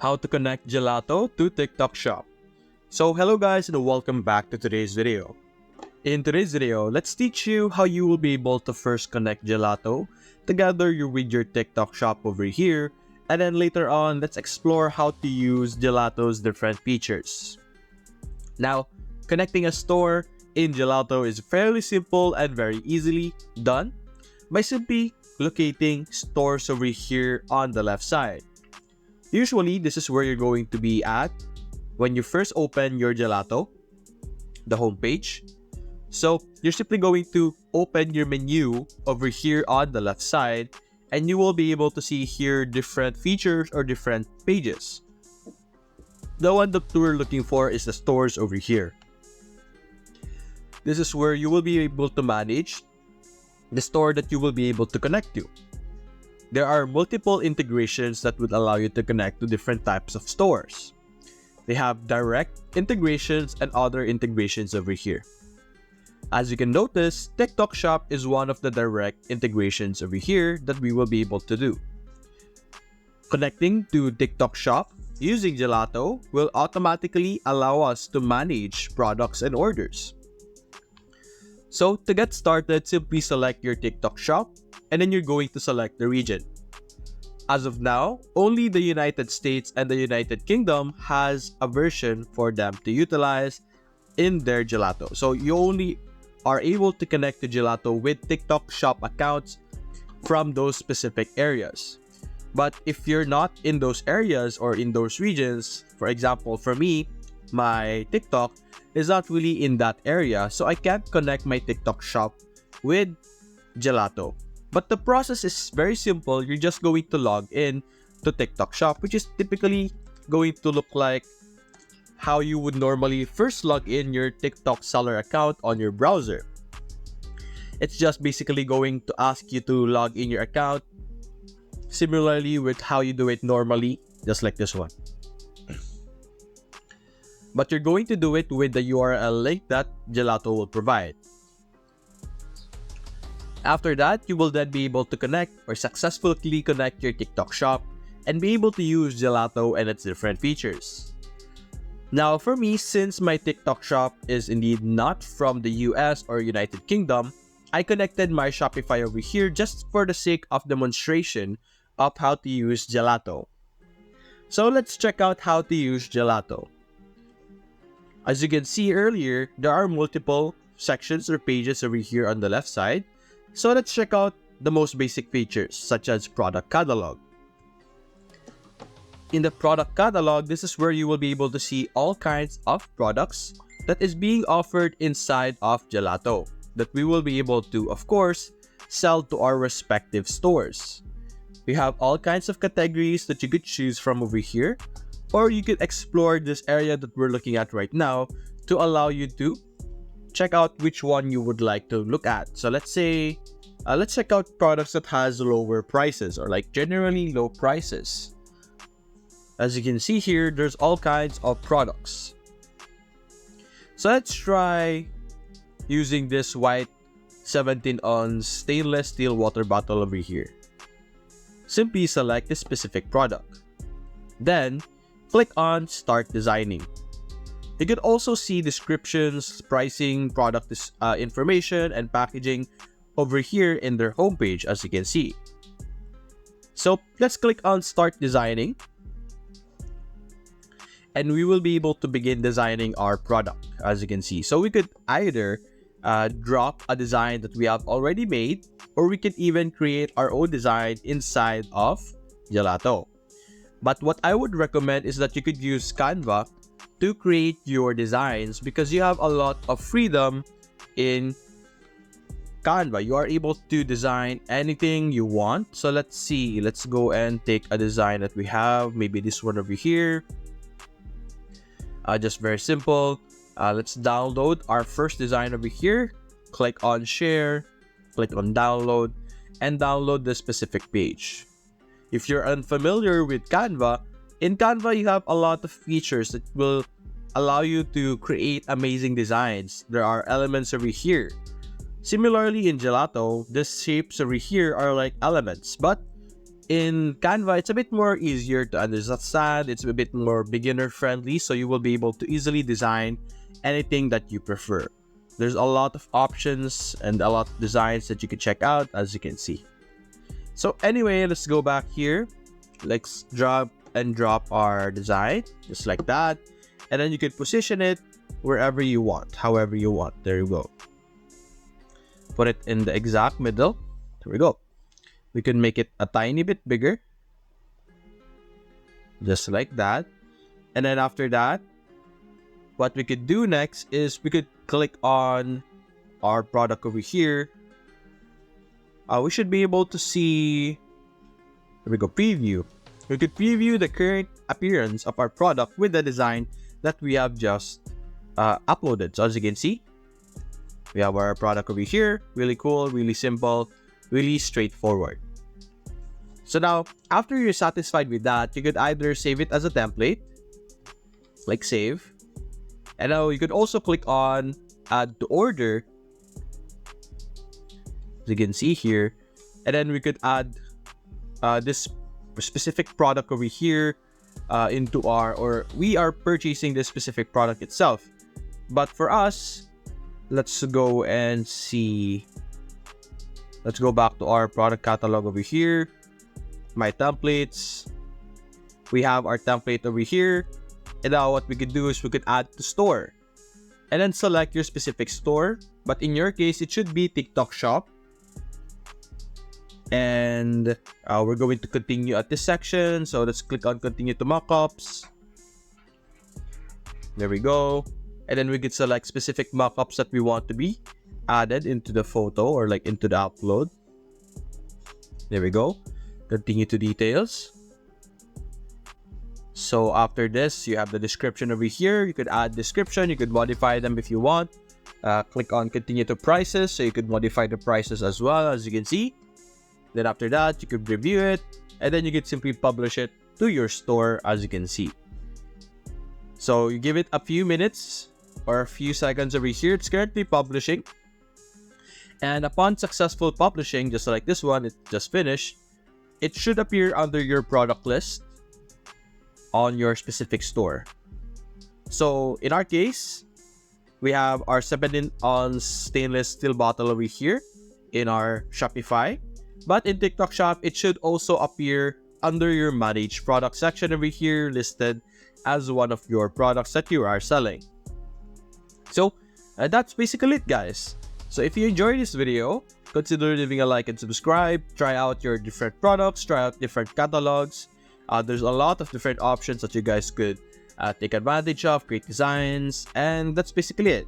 how to connect Gelato to TikTok Shop. So hello guys and welcome back to today's video. In today's video, let's teach you how you will be able to first connect Gelato together with your TikTok Shop over here, and then later on, let's explore how to use Gelato's different features. Now, connecting a store in Gelato is fairly simple and very easily done by simply locating stores over here on the left side. Usually, this is where you're going to be at when you first open your Gelato, the home page. So, you're simply going to open your menu over here on the left side, and you will be able to see here different features or different pages. The one that we're looking for is the stores over here. This is where you will be able to manage the store that you will be able to connect to. There are multiple integrations that would allow you to connect to different types of stores. They have direct integrations and other integrations over here. As you can notice, TikTok Shop is one of the direct integrations over here that we will be able to do. Connecting to TikTok Shop using Gelato will automatically allow us to manage products and orders. So to get started, simply select your TikTok Shop and then you're going to select the region. As of now, only the United States and the United Kingdom has a version for them to utilize in their Gelato. So you only are able to connect to Gelato with TikTok Shop accounts from those specific areas. But if you're not in those areas or in those regions, for example, for me, my TikTok is not really in that area, so I can't connect my TikTok Shop with Gelato. But the process is very simple. You're just going to log in to TikTok Shop, which is typically going to look like how you would normally first log in your TikTok seller account on your browser. It's just basically going to ask you to log in your account similarly with how you do it normally, just like this one. But you're going to do it with the URL link that Gelato will provide. After that, you will then be able to connect or successfully connect your TikTok Shop and be able to use Gelato and its different features. Now for me, since my TikTok Shop is indeed not from the US or United Kingdom, I connected my Shopify over here just for the sake of demonstration of how to use Gelato. So let's check out how to use Gelato. As you can see earlier, there are multiple sections or pages over here on the left side. So let's check out the most basic features such as product catalog. In the product catalog, this is where you will be able to see all kinds of products that is being offered inside of Gelato that we will be able to, of course, sell to our respective stores. We have all kinds of categories that you could choose from over here, or you could explore this area that we're looking at right now to allow you to check out which one you would like to look at. So let's say, let's check out products that has lower prices or like generally low prices. As you can see here, there's all kinds of products. So let's try using this white 17-ounce stainless steel water bottle over here. Simply select the specific product. Then, click on Start Designing. You can also see descriptions, pricing, product information, and packaging over here in their homepage, as you can see. So let's click on Start Designing. And we will be able to begin designing our product, as you can see. So we could either drop a design that we have already made, or we could even create our own design inside of Gelato. But what I would recommend is that you could use Canva to create your designs because you have a lot of freedom in Canva. You are able to design anything you want. So let's see. Let's go and take a design that we have. Maybe this one over here. Just very simple. Let's download our first design over here. Click on Share. Click on Download. And download the specific page. If you're unfamiliar with Canva, in Canva you have a lot of features that will allow you to create amazing designs. There are elements over here. Similarly in Gelato, these shapes over here are like elements, but In Canva, it's a bit more easier to understand. It's a bit more beginner friendly, so you will be able to easily design anything that you prefer. There's a lot of options and a lot of designs that you can check out, as you can see. So anyway, let's go back here. Let's drag and drop our design just like that, and then you can position it wherever you want, however you want. There you go. Put it in the exact middle. There we go. We can make it a tiny bit bigger, just like that. And then after that, what we could do next is we could click on our product over here. We should be able to see, here we go, preview. We could preview the current appearance of our product with the design that we have just uploaded. So as you can see, we have our product over here. Really cool, really simple, really straightforward. So now, after you're satisfied with that, you could either save it as a template, like save. And now you could also click on add to order, as you can see here. And then we could add this specific product over here into our, or we are purchasing this specific product itself. But for us, let's go and see. Let's go back to our product catalog over here. My templates. We have our template over here. And now what we could do is we could add to store. And then select your specific store. But in your case, it should be TikTok Shop. And we're going to continue at this section. So let's click on continue to mockups. There we go. And then we could select specific mockups that we want to be added into the photo or like into the upload. There we go. Continue to details. So after this, you have the description over here. You could add description. You could modify them if you want. Click on continue to prices. So you could modify the prices as well, as you can see. Then after that, you could review it. And then you could simply publish it to your store, as you can see. So you give it a few minutes or a few seconds over here. It's currently publishing. And upon successful publishing, just like this one, it just finished, it should appear under your product list on your specific store. So in our case, we have our 7-ounce stainless steel bottle over here in our Shopify. But in TikTok Shop, it should also appear under your managed product section over here, listed as one of your products that you are selling. So that's basically it, guys. So if you enjoyed this video, consider leaving a like and subscribe. Try out your different products, try out different catalogs. There's a lot of different options that you guys could take advantage of, create designs, and that's basically it.